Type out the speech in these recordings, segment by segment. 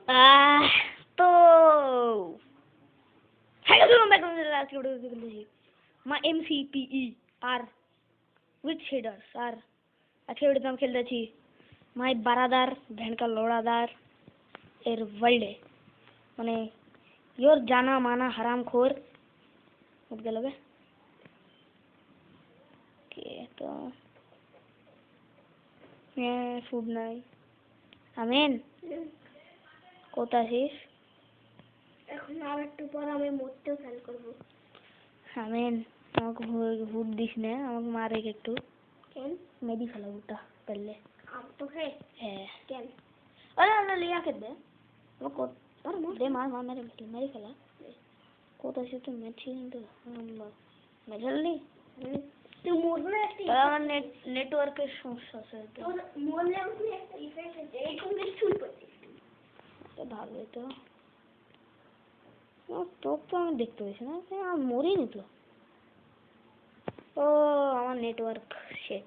Ah, तो my MCPE are which shaders are আজকে ভিডিওতে আমি খেলতেছি মাই বারাদার ভ্যানকা লোড়াদার এর ওয়ার্ল্ডে মানে योर जाना माना हरामखोर उठ गया लगे के तो मैं फूड नहीं আমিন কোথা আছিস এখন আর একটু পর আমি মরতেও ফেল করব আমিন আমাকে ভূত দিস না আমাকে মারে একটু কেন মেরি ফেলা ভূতটা পেলে আপ তোকে হ্যাঁ কেন আরে আরে লিয়া কে দে ও अरे दे मार मार मेरे खेला को तो ऐसे तो मैच ही नहीं तो मैं चल नहीं তুই মরলে একটা আমার নেটওয়ার্কের সমস্যা আছে তো তোর মরলে আমি একটা ইফেক্ট আছে এই কোন কিছু করছিস ভালো তো তোকে তো আমি দেখতে পেয়েছি না আমি মরিনি তো ও আমার নেটওয়ার্ক শেট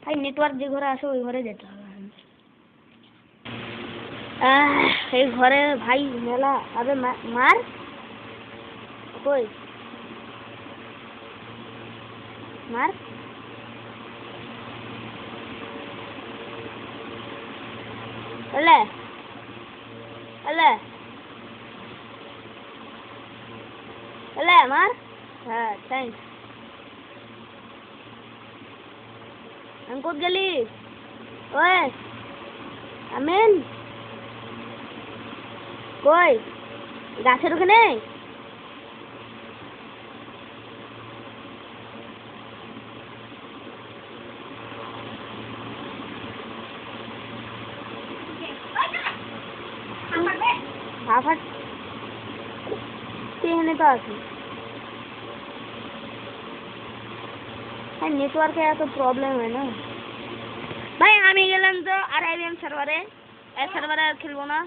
ভাই নেটওয়ার্ক যে ঘরে আসে ওই ঘরে যেতে হবে এই ঘরে ভাই মেলা আবে মার কই মার এলে এলে এলে মার হ্যাঁ থ্যাঙ্কস আমি কোথায় গেলি ওই আমিন কই গাছের ওখানে হাফাট এখানে তো আছি হ্যাঁ নেটওয়ার্কে এত প্রবলেম হয় না ভাই আমি গেলাম তো আর আইবিএম সার্ভারে এই সার্ভারে আর খেলবো না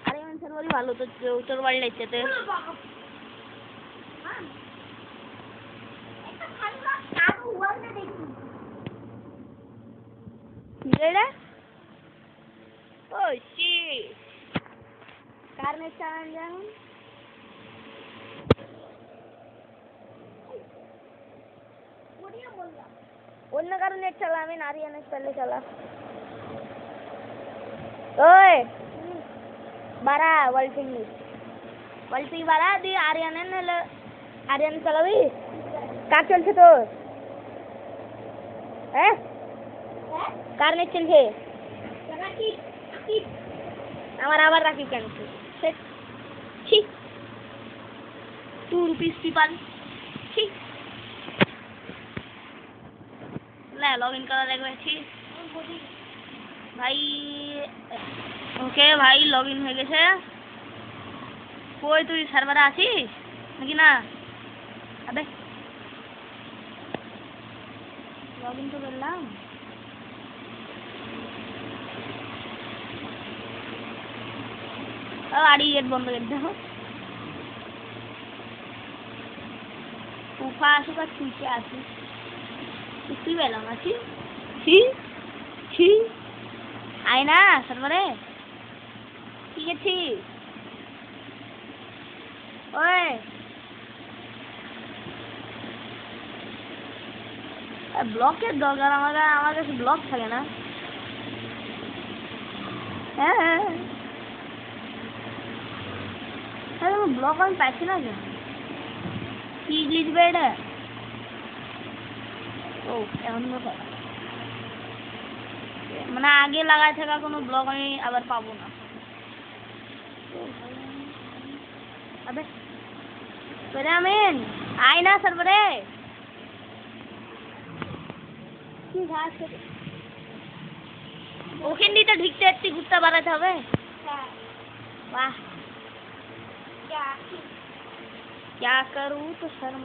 আইবিএম সার্ভারই ভালো তো তোর বাড়ি লাগছে রে ও শি কারণে চালান যান অন্য কারো নেট চালা আমি নারিয়ানের চালে চালা ওই বাড়া ওয়ালটি বাড়া দি আরিয়ানের নাহলে আরিয়ান চালাবি কার চলছে তোর হ্যাঁ কার নেট চলছে আমার আবার রাখি কেন ছি 2 rupees people ছি ले लॉगिन करा देखबे ছি ভাই ওকে ভাই লগইন হয়ে গেছে কই তুই সার্ভারে আছিস নাকি না আবে লগইন তো করলাম আড়ি গেট বন্ধ করে দাও উফা আসুক আর ছুঁচে আসিস তুই পেলাম আছি ছি ছি আয় না সার্ভারে ঠিক আছে ওই ব্লকের দরকার আমার কাছে ব্লক থাকে না হ্যাঁ ব্লক আমি পাচ্ছি না কেন কি লিখবে এটা ও এমন মানে আগে লাগাই থাকা কোনো ব্লগ আমি আবার পাবো না আবে তোরে আমিন আয় না সার্ভারে কি ঘাস ওখান দিয়ে তো ঢিকতে একটি ঘুরতে বাড়াতে হবে वाह क्या करूँ तो शर्म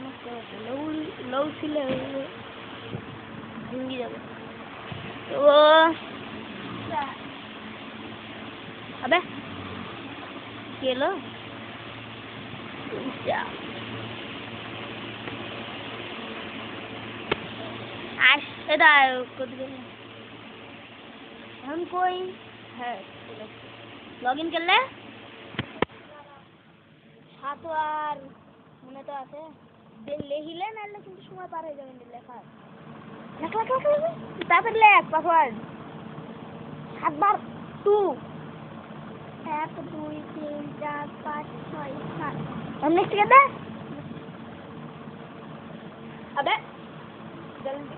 लव सिले हिंदी जब वो अबे ये लो आज এটা हम कोई है লগ ইন করলে সাত আর মনে তো আছে লেখিলে নাহলে কিন্তু সময় পার হয়ে যাবে লেখা লেখ তারপর লেখ পাসওয়ার্ড 7 বার 2 1 2 3 4 5 6 7 और नेक्स्ट क्या था अबे जल्दी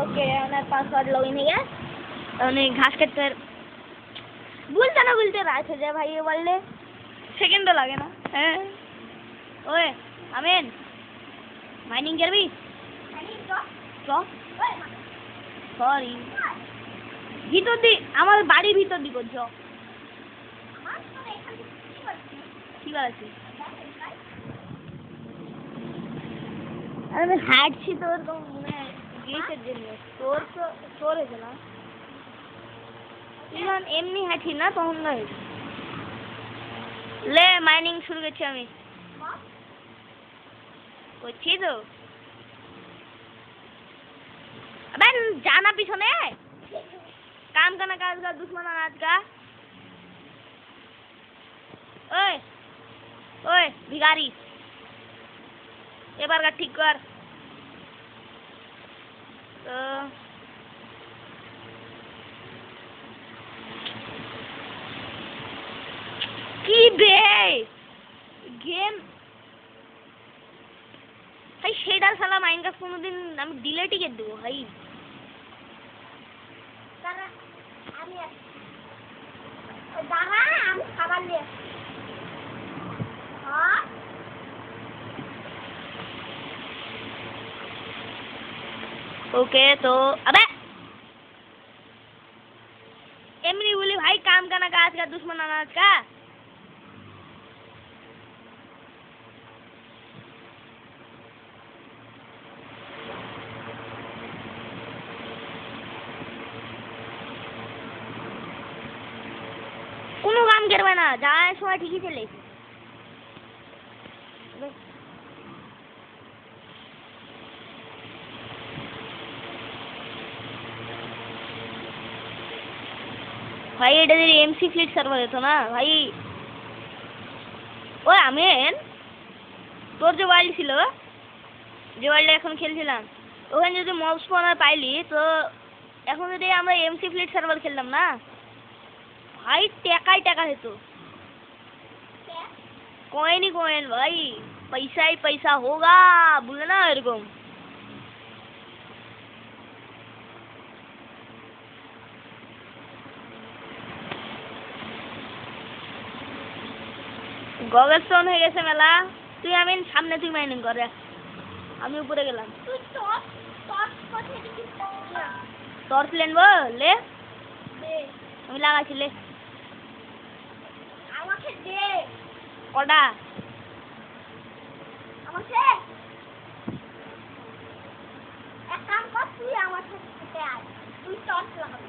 ओके हमारे पासवर्ड लॉगिन है क्या उन्हें घास के तर बोलते रात हो जाए भाई ये वाले सेकंड तो लगे ना हैं ओए आमीन माइनिंग कर भी तो सॉरी ভিতর দি আমার বাড়ির ভিতর দি করছো ঠিক আছে আমি হাঁটছি তোর তো মানে গেটের জন্য তোর হয়েছে না যখন এমনি হাঁটি না তখন নয় লে মাইনিং শুরু করছি আমি করছি তো আবে জানা পিছনে काम करना काज का दुश्मन अनाज का ओए ओए भिखारी এবার का ठीक कर तो কি বে গেম ভাই সেটা শালা মাইনক্রাফট কোনোদিন আমি ডিলিটই করে দেবো ভাই আমি খাবার নিয়ে ओके तो अबे एमनी बोली भाई काम करना का आज का दुश्मन अनाज का কোনো কাম করবে না যাওয়ার সময় ঠিকই চলে ভাই এটা যদি এমসি ফ্লিট সার্ভার হতো না ভাই ওই আমিন তোর যে ওয়ার্ল্ড ছিল যে ওয়ার্ল্ডে এখন খেলছিলাম ওখানে যদি মব স্পনার পাইলি তো এখন যদি আমরা এমসি ফ্লিট সার্ভার খেললাম না भाई टेका है तो कॉइन ही कॉइन भाई पैसा ही पैसा होगा बोले ना एरकम गगल स्टोन হয়ে গেছে মেলা তুই আমি সামনে তুই মাইনিং করে আমি উপরে গেলাম তুই টর্চ কোথায় দিছিস টর্চ লেনবো লে দে আমি লাগাইছি লে আমাকে দে কটা আমাকে এক কাম কর তুই আমার সাথে আয় তুই টর্চ লাগাবি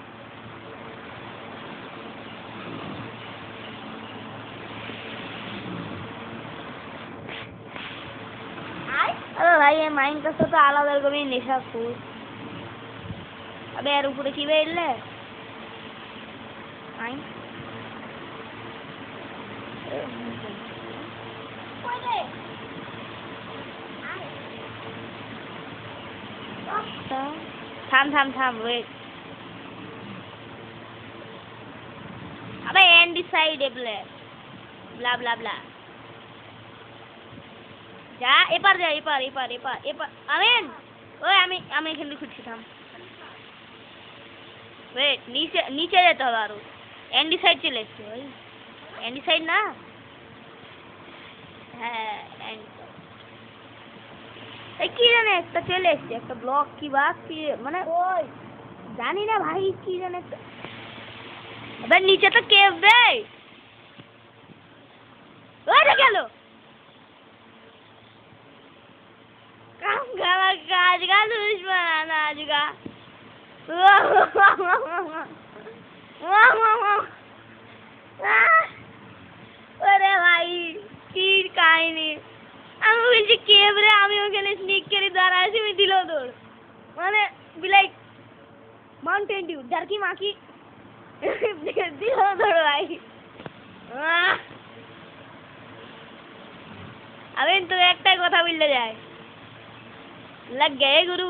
अरे भाई ये माइनक्राफ्ट तो आलादा রকমের নেশা খুব আবে এর উপরে কি বেরলে আই কইরে থাম ওয়েট আবে এন্ড সাইড এবলে ব্লা ব্লা ব্লা যা এপার যা এপার আমিন ওই আমি এখানে খুঁজছি থাম ওয়েট নিচে যেতে হবে আরো এন্ডি সাইড চলে এসছে ভাই এন্ডি সাইড না হ্যাঁ এই কি জানে একটা চলে এসছে একটা ব্লক কি বা কি মানে ওই জানি না ভাই কি জানে আবার নিচে তো কেভ বে ওরে গেল काम करा काज का दुश्मन अनाज का अरे भाई की কাহিনী আমি বলছি কেবরে আমি ওখানে স্নিক করে দাঁড়াইছি আমি দিল দৌড় মানে বি লাইক মাউন্টেন ডিউ জারকি মাকি দিও ধরো ভাই আমি তো একটাই কথা বললে যায় लग गए गुरु